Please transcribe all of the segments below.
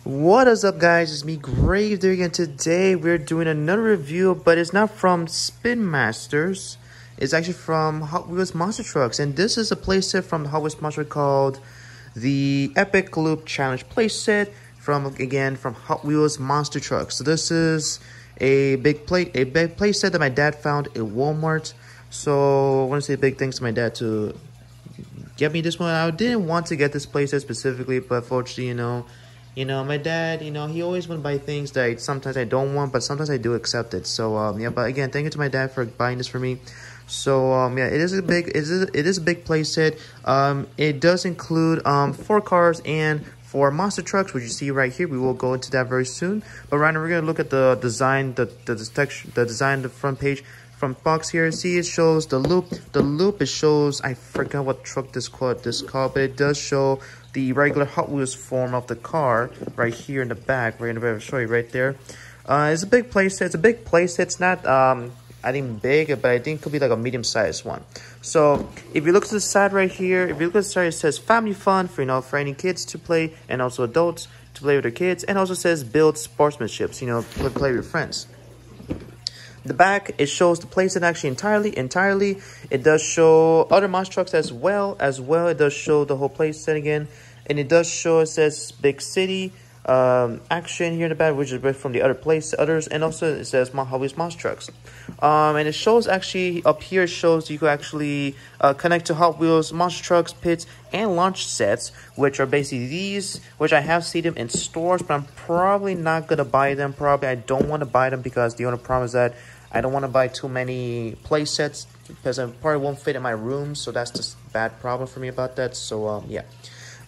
What is up, guys? It's me, Grave there again. Today we're doing another review, but it's not from Spin Masters. It's actually from Hot Wheels Monster Trucks, and this is a playset from the Hot Wheels Monster called the Epic Loop Challenge playset from Hot Wheels Monster Trucks. So this is a big playset that my dad found at Walmart. So I want to say big thanks to my dad to get me this one. I didn't want to get this playset specifically, but fortunately, my dad, he always want to buy things that sometimes I don't want, but sometimes I do accept it. So, but again, thank you to my dad for buying this for me. So, it is a big playset. It does include 4 cars and 4 monster trucks, which you see right here. We will go into that very soon. But right now, we're gonna look at the design, the design, the front page. From box here, see, it shows the loop. The loop, it shows, I forgot what truck this called, but it does show the regular Hot Wheels form of the car right here in the back. We're gonna show you right there. It's a big playset. It's a big playset. It's not I think big, but I think it could be like a medium-sized one. So if you look to the side right here, if you look at the side, it says family fun for any kids to play and also adults to play with their kids, and also says build sportsmanship, play with your friends. The back, it shows the playset actually entirely. It does show other monster trucks as well. It does show the whole playset again. And it does show, it says Big City action here in the back, which is from the others. And also it says Hot Wheels Monster Trucks. And it shows actually, up here it shows you can actually connect to Hot Wheels Monster Trucks, pits, and launch sets, which are basically these, which I have seen them in stores, but I'm probably not going to buy them. I don't want to buy them because the only problem is that I don't want to buy too many play sets because I probably won't fit in my room. So that's just a bad problem for me about that. So, yeah.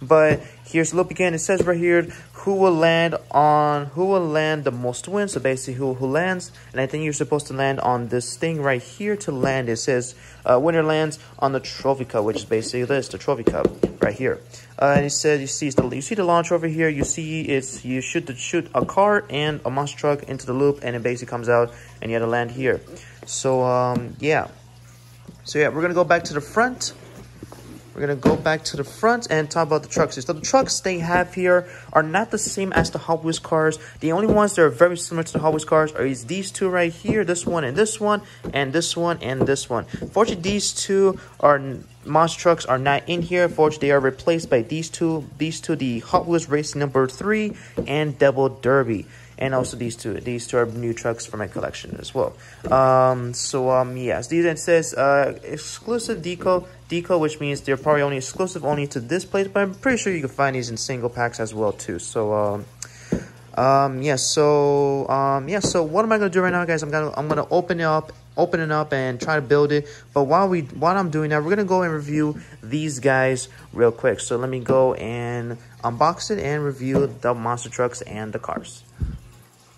But here's the loop again. It says right here, who will land the most wins. So basically who lands. And I think you're supposed to land on this thing right here to land. It says winner lands on the trophy cup, which is basically this, the trophy cup right here. And it says you see the launch over here. You see you shoot a car and a monster truck into the loop, and it basically comes out and you have to land here. So yeah. So yeah, we're gonna go back to the front. We're going to go back to the front and talk about the trucks. So the trucks they have here are not the same as the Hot Wheels cars. The only ones that are very similar to the Hot Wheels cars are these two right here. This one and this one, and this one and this one. Fortunately, these two monster trucks are not in here. Fortunately, they are replaced by these two. The Hot Wheels Racing number 3 and Double Derby. And also these two are new trucks for my collection as well. Yes, these, it says exclusive deco, which means they're probably only exclusive to this place, but I'm pretty sure you can find these in single packs as well too. So yeah. So what am I gonna do right now, guys? I'm gonna open it up and try to build it. But while I'm doing that, we're gonna go and review these guys real quick. So let me go and unbox it and review the monster trucks and the cars.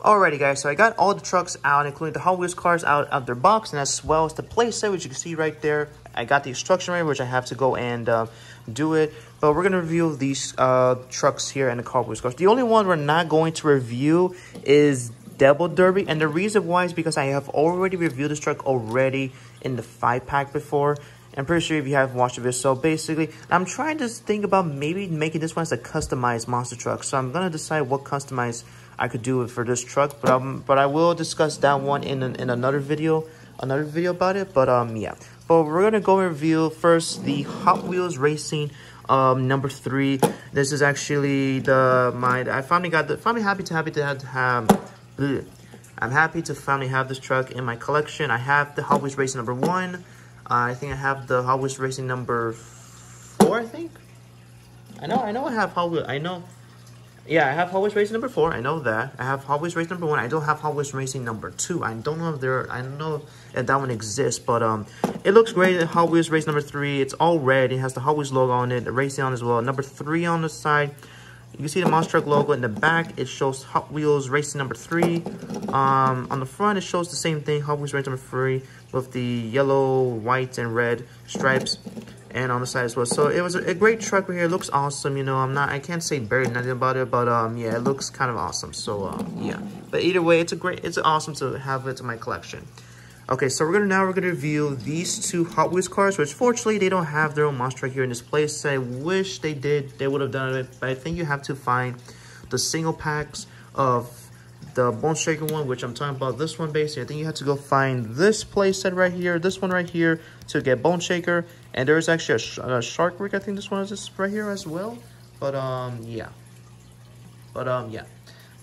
Alrighty, guys, so I got all the trucks out, including the Hot Wheels cars out of their box, and as well as the playset, which you can see right there. I got the instruction ready, which I have to go and do it. But we're going to review these trucks here and the Hot Wheels cars. The only one we're not going to review is Double Derby, and the reason why is because I have already reviewed this truck already in the 5-pack before. I'm pretty sure if you have watched the video. So basically, I'm trying to think about maybe making this one as a customized monster truck. So I'm going to decide what customized I could do for this truck, but I will discuss that one in another video about it. But yeah, but we're gonna go and review first the Hot Wheels Racing number 3. This is actually I'm happy to finally have this truck in my collection. I have the Hot Wheels Racing number 1. I think I have the Hot Wheels Racing number 4. I think I know I have Hot Wheels. Yeah, I have Hot Wheels Racing number 4. I know that. I have Hot Wheels Racing number 1. I don't have Hot Wheels Racing number 2. I don't know if that one exists, but it looks great. Hot Wheels Racing number 3. It's all red. It has the Hot Wheels logo on it, the Racing on as well. Number 3 on the side. You can see the monster truck logo in the back. It shows Hot Wheels Racing number 3. On the front, it shows the same thing, Hot Wheels Racing number 3, with the yellow, white, and red stripes. And on the side as well. So it was a great truck right here. It looks awesome. I can't say very nothing about it, but yeah, it looks kind of awesome. So yeah, but either way, it's awesome to have it in my collection. Okay, so we're gonna review these 2 Hot Wheels cars, which fortunately they don't have their own monster truck here in this place. I wish they did. They would have done it, but I think you have to find the single packs of the Bone Shaker one, which I'm talking about this one basically. I think you have to go find this playset right here, this one right here, to get Bone Shaker. And there's actually a Shark Rig. I think this one is this right here as well. But yeah.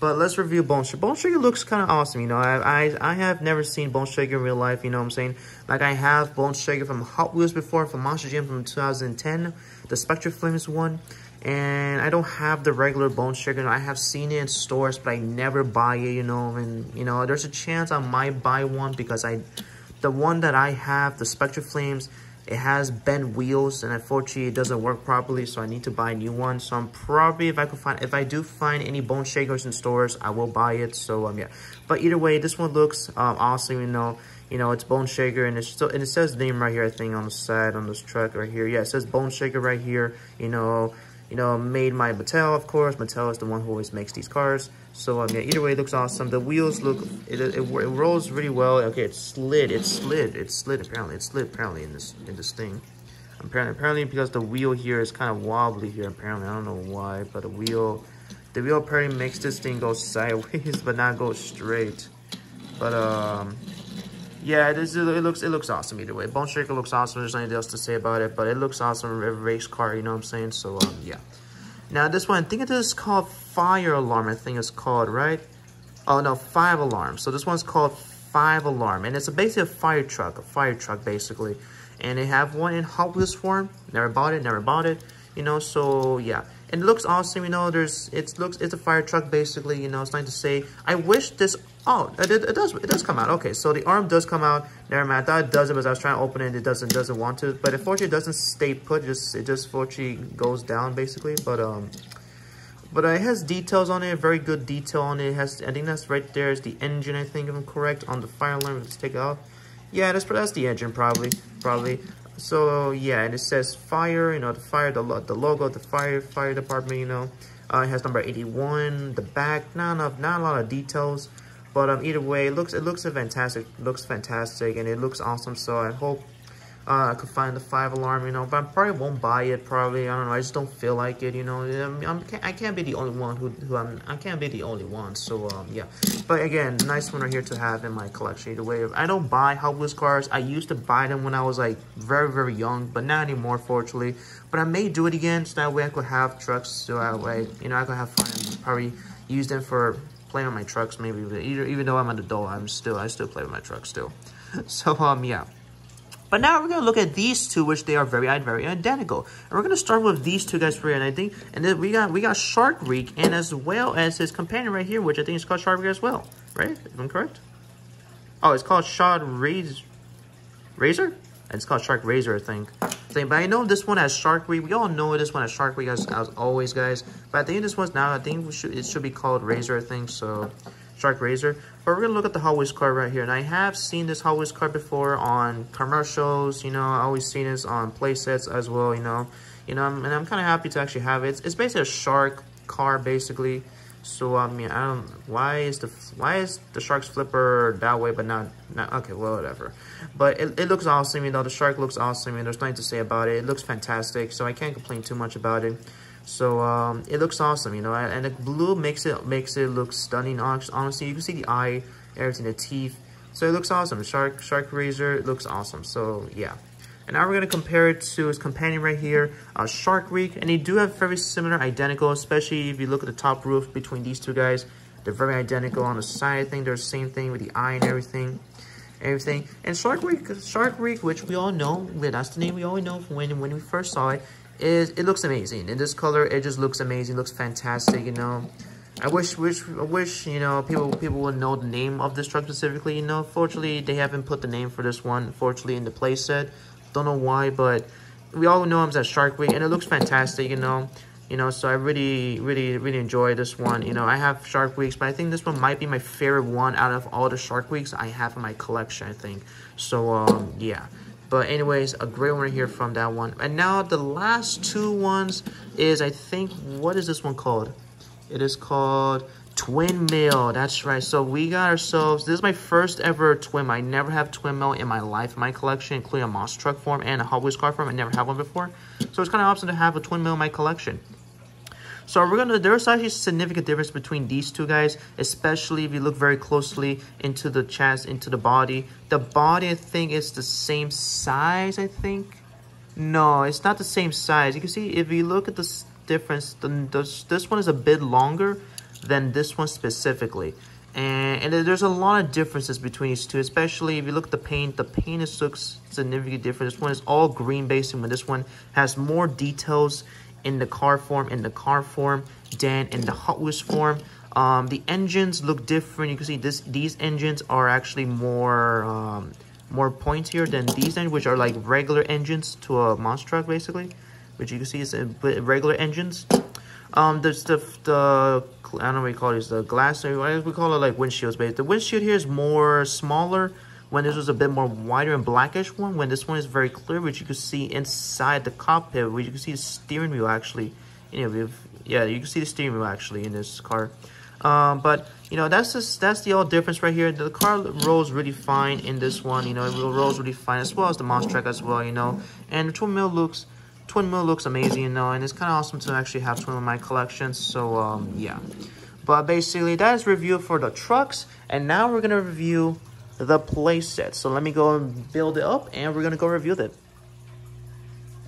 But let's review Bone Shaker. Bone Shaker looks kind of awesome, you know. I have never seen Bone Shaker in real life, you know what I'm saying? Like, I have Bone Shaker from Hot Wheels before, from Monster Jam from 2010, the Spectre Flames one. And I don't have the regular Bone Shaker. I have seen it in stores, but I never buy it, you know. And, you know, there's a chance I might buy one because the one that I have, the Spectre Flames, it has bent wheels, and unfortunately it doesn't work properly, so I need to buy a new one. So I'm probably, if I do find any Bone Shakers in stores, I will buy it. So yeah, but either way, this one looks awesome. You know, it's Bone Shaker, and it's still, and it says name right here, I think, on the side on this truck right here. Yeah, it says Bone Shaker right here. You know, made by Mattel, of course. Mattel is the one who always makes these cars. So yeah, either way, it looks awesome. The wheels look, it rolls really well. Okay, it slid apparently in this thing. Apparently because the wheel here is kind of wobbly here. Apparently, I don't know why, but the wheel apparently makes this thing go sideways, but not go straight. But yeah, it looks awesome either way. Bone Shaker looks awesome. There's nothing else to say about it, but it looks awesome. A race car, you know what I'm saying? So yeah. Now this one, I think it is called Fire Alarm. I think it's called, right? Oh no, 5 Alarm. So this one's called 5 Alarm, and it's basically a fire truck basically. And they have one in Hot Wheels form. Never bought it. You know, so yeah. And it looks awesome, you know. It's a fire truck basically, you know. It's nice to say. I wish this. Oh, it does come out. Okay, so the arm does come out. Never mind. I thought it doesn't, but I was trying to open it. It doesn't want to. But unfortunately, it doesn't stay put. It just fortunately goes down basically. But it has details on it. Very good detail on it. It has. I think that's right there is the engine. I think if I'm correct on the fire alarm. Let's take it out. Yeah, that's the engine probably. So yeah, and it says fire. You know, the fire, the logo, the fire department. You know, it has number 81. The back, not a lot of details. But either way, it looks fantastic. And it looks awesome. So I hope I could find the 5 Alarm. You know, but I probably won't buy it. Probably, I don't know. I just don't feel like it. You know, I can't be the only one I can't be the only one. So yeah. But again, nice one right here to have in my collection. Either way, I don't buy Hot Wheels cars. I used to buy them when I was like very young, but not anymore, fortunately. But I may do it again, so that way I could have trucks. So that way, you know, I could have fun and probably use them for playing on my trucks, maybe. Even though I'm an adult, I still play with my trucks still. So yeah. But now we're gonna look at these two, which they are very identical. And we're gonna start with these two guys for you. And I think, and then we got Shark Rig, and as well as his companion right here, which I think is called Shark Rig as well, right? If I'm correct. Oh, it's called Shark Razor. It's called Shark Razor, I think. But I know this one has Shark Rig. We all know this one has Shark Rig as always, guys. But I think this one's now, I think it should be called Razor, I think. So Shark Razor. But we're gonna look at the Hot Wheels card right here. And I have seen this Hot Wheels card before on commercials. You know, I always seen this on play sets as well. You know, and I'm kind of happy to actually have it. It's basically a shark car, basically. So I mean, I don't. Why is the shark's flipper that way, but not okay? Well, whatever. But it looks awesome. You know, the shark looks awesome, and there's nothing to say about it. It looks fantastic, so I can't complain too much about it. So it looks awesome, you know, and the blue makes it look stunning. Honestly, you can see the eye, everything, the teeth. So it looks awesome. Shark Razor, it looks awesome. So yeah. And now we're gonna compare it to his companion right here, Shark Rig, and they do have very similar, identical. Especially if you look at the top roof between these two guys, they're very identical. On the side, I think they're the same thing with the eye and everything. And Shark Rig, which we all know, that's the name we all know from when we first saw it. It looks amazing in this color. It just looks amazing. Looks fantastic. You know, I wish you know people would know the name of this truck specifically. You know, fortunately they haven't put the name for this one. Fortunately in the playset, don't know why, but we all know him as Shark Rig, and it looks fantastic. You know, so I really enjoy this one. You know, I have Shark Rigs, but I think this one might be my favorite one out of all the Shark Rigs I have in my collection, I think. So yeah. But anyways, a great one here from that one. And now the last two ones is, I think, what is this one called? It is called Twin Mill. That's right. So we got ourselves, this is my first ever Twin Mill. I never have Twin Mill in my life, in my collection, including a monster truck form and a Hot Wheels car form. I never had one before. So it's kind of awesome to have a Twin Mill in my collection. So there's actually a significant difference between these two guys, especially if you look very closely into the chest, into the body. The body, I think, is the same size, I think. No, it's not the same size. You can see if you look at this difference, this one is a bit longer than this one specifically. And there's a lot of differences between these two, especially if you look at the paint. The paint looks significantly different. This one is all green based, and this one has more details in the car form, than in the Hot Wheels form. The engines look different. You can see these engines are actually more pointier than these engines, which are like regular engines to a monster truck, basically, which you can see is regular engines. There's the I don't know what you call it, the glass, we call it like windshields, but the windshield here is smaller, when this was a bit more wider and blackish one, when this one is very clear, which you can see inside the cockpit, which you can see the steering wheel actually. You can see the steering wheel actually in this car. But you know, that's the old difference right here. The car rolls really fine in this one, you know, it rolls really fine, as well as the monster truck as well, you know. And the twin mill looks amazing, you know, and it's kind of awesome to actually have twin mill in my collection. So yeah, but basically that is review for the trucks, and now we're gonna review the playset. So let me go and build it up, and we're gonna go review it.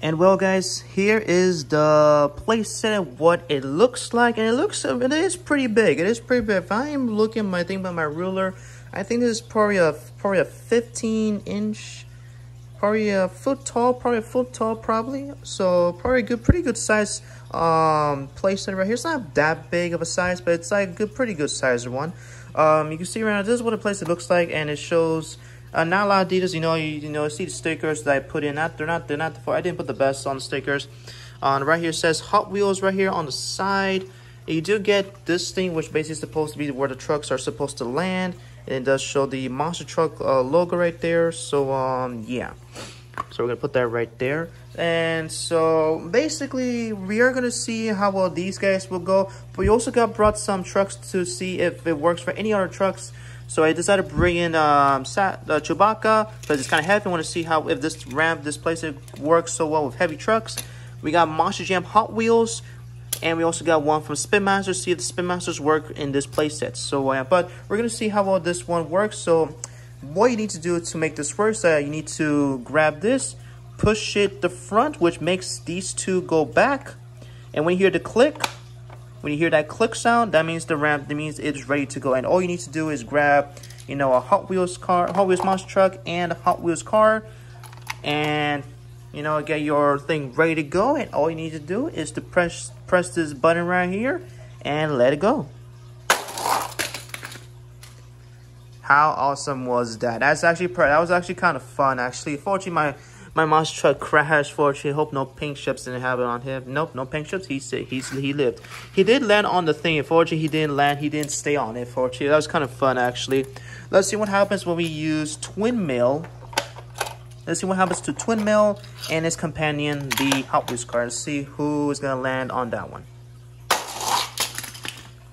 And well, guys, here is the playset and what it looks like, and it is pretty big. It is pretty big. If I am looking at my thing by my ruler, I think this is probably a 15-inch, probably a foot tall, probably. So probably pretty good size playset right here. It's not that big of a size, but it's like a pretty good size one. You can see right now, this is what a playset looks like, and it shows not a lot of details. You know, see the stickers that I put in. They're not I didn't put the best on the stickers. Right here it says Hot Wheels right here on the side. You do get this thing, which basically is supposed to be where the trucks are supposed to land. And it does show the monster truck logo right there. So yeah, so we're gonna put that right there. And so basically we are gonna see how well these guys will go. But we also brought some trucks to see if it works for any other trucks. So I decided to bring in Chewbacca, because it's kind of heavy. I want to see if this playset works so well with heavy trucks. We got Monster Jam Hot Wheels, and we also got one from Spin Masters. See if the Spin Masters work in this playset. So but we're gonna see how well this one works. So what you need to do to make this work is you need to grab this, push it the front, which makes these two go back. And when you hear the click, when you hear that click sound, that means it's ready to go. And all you need to do is grab, you know, a Hot Wheels monster truck and a Hot Wheels car, and you know, get your thing ready to go. And all you need to do is to press this button right here and let it go. How awesome was that? That was actually kind of fun. Actually, fortunately, my monster truck crashed. Fortunately, hope no pink chips didn't have it on him. Nope, no pink chips. He lived. He did land on the thing. Unfortunately, he didn't land. He didn't stay on it. Fortunately, that was kind of fun actually. Let's see what happens when we use twin mill. Let's see what happens to twin mill and its companion, the Hot Wheels car. Let's see who is gonna land on that one.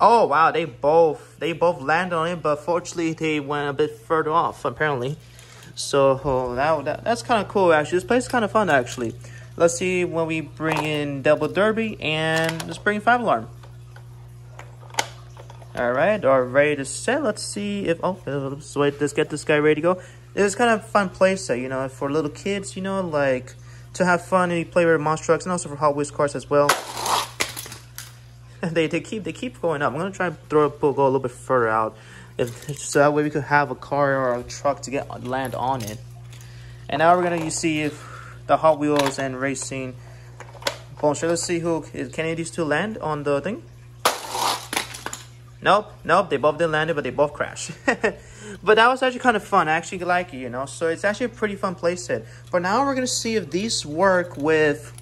Oh wow, they both landed on it, but fortunately they went a bit further off apparently. So that's kind of cool actually. This place is kind of fun actually. Let's see when we bring in Double Derby, and let's bring in 5 Alarm. All right, are ready to set. Let's see if let's get this guy ready to go. It's kind of a fun place, you know, for little kids, you know, like to have fun and play with monster trucks, and also for Hot Wheels cars as well. they keep going up. I'm gonna try and go a little bit further out, so that way we could have a car or a truck to land on it. And now we're gonna see if the Hot Wheels and racing. Let's see can any of these two land on the thing. Nope, they both didn't land it, but they both crashed. But that was actually kind of fun. I actually like it, you know. So it's actually a pretty fun playset. But now we're gonna see if these work with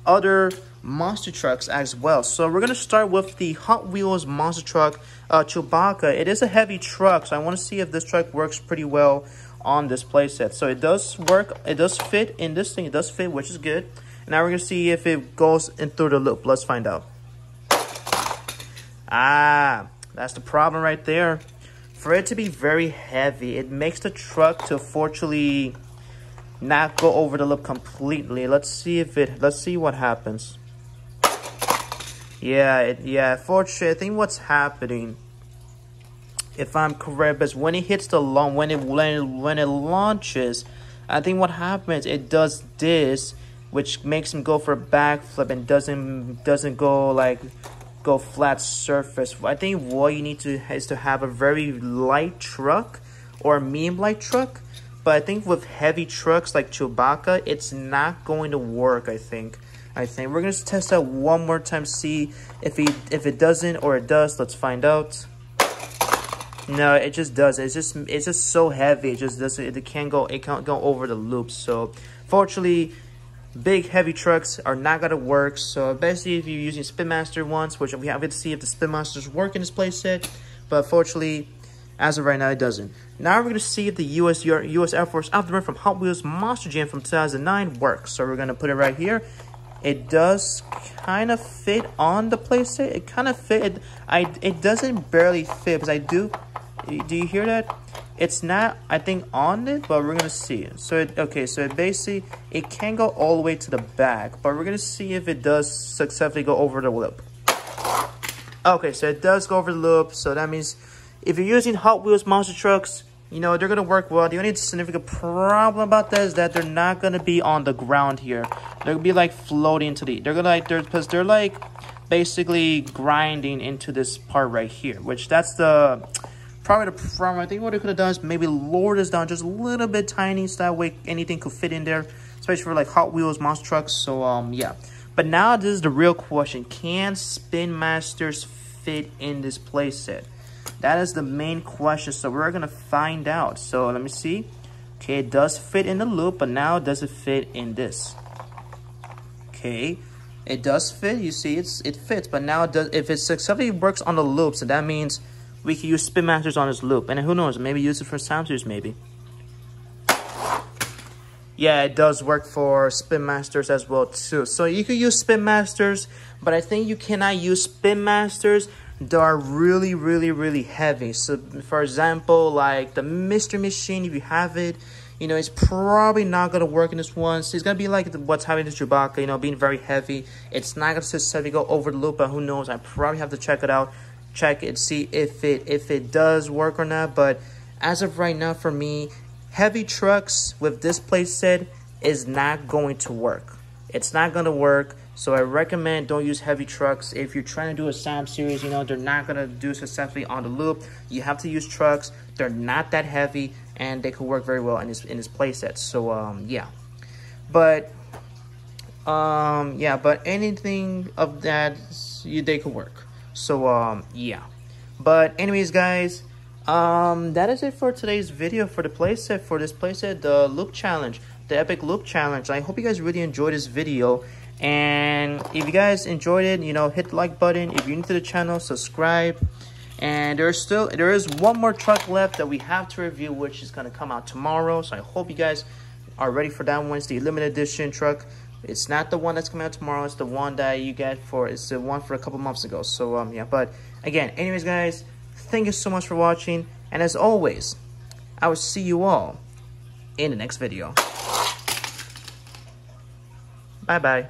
other monster trucks as well. So we're gonna start with the Hot Wheels monster truck Chewbacca. It is a heavy truck, so I want to see if this truck works pretty well on this playset. So it does work. It does fit in this thing. It does fit, which is good. And now we're gonna see if it goes in through the loop. Let's find out. That's the problem right there. For it to be very heavy, it makes the truck to fortunately not go over the loop completely. Let's see what happens. Yeah, fortunately, I think what's happening, if I'm correct, is when it hits the launch, when it launches, I think what happens, it does this, which makes him go for a backflip and doesn't go like go flat surface. I think what you need to is to have a very light truck or a medium light truck. But I think with heavy trucks like Chewbacca, it's not going to work. I think we're gonna test out one more time, see if it doesn't or it does. Let's find out. No, it just doesn't. It's just so heavy. It just doesn't. It can't go over the loops. So fortunately, big heavy trucks are not gonna work. So basically, if you're using Spin Master ones, which we have to see if the Spin Masters work in this playset, but fortunately, as of right now, it doesn't. Now we're gonna see if the US Air Force Afterburner from Hot Wheels Monster Jam from 2009 works. So we're gonna put it right here. It does kind of fit on the playset. It kind of fit. It doesn't barely fit because I do. Do you hear that? It's not, I think, on it, but we're gonna see. So it basically it can go all the way to the back, but we're gonna see if it does successfully go over the loop. Okay, so it does go over the loop. So that means if you're using Hot Wheels monster trucks, you know they're gonna work well. The only significant problem about that is that they're not gonna be on the ground here. They're gonna be like floating to the. Because they're like basically grinding into this part right here, which that's the. Probably the problem. I think what it could have done is maybe lower this down just a little bit tiny, so that way anything could fit in there, especially for like Hot Wheels monster trucks. So yeah. But now this is the real question: can Spin Masters fit in this playset? That is the main question. So we're gonna find out. So let me see. Okay, it does fit in the loop, but now does it fit in this? Okay, it does fit. You see, it fits, but now if it successfully works on the loop, so that means we can use Spin Masters on this loop. And who knows, maybe use it for Sound Series, maybe. Yeah, it does work for Spin Masters as well, too. So you could use Spin Masters, but I think you cannot use Spin Masters that are really, really, really heavy. So, for example, like the Mystery Machine, if you have it, you know, it's probably not going to work in this one. So it's going to be like what's happening to Chewbacca, you know, being very heavy. It's not going to necessarily go over the loop, but who knows? I probably have to check it out. Check it, see if it does work or not. But as of right now, for me, heavy trucks with this playset is not going to work. It's not going to work. So I recommend don't use heavy trucks. If you're trying to do a Sam series, you know, they're not going to do successfully on the loop. You have to use trucks. They're not that heavy, and they could work very well in this playset. So yeah. But but anything of that, they could work. So yeah. But anyways, guys, that is it for today's video for the playset, the loop challenge, the epic loop challenge. I hope you guys really enjoyed this video, and if you guys enjoyed it, you know, hit the like button. If you're new to the channel, subscribe. And there is one more truck left that we have to review, which is going to come out tomorrow. So I hope you guys are ready for that one. It's the limited edition truck. It's not the one that's coming out tomorrow. It's the one that you get for, it's the one for a couple months ago. So yeah, but again, anyways, guys, thank you so much for watching. And as always, I will see you all in the next video. Bye-bye.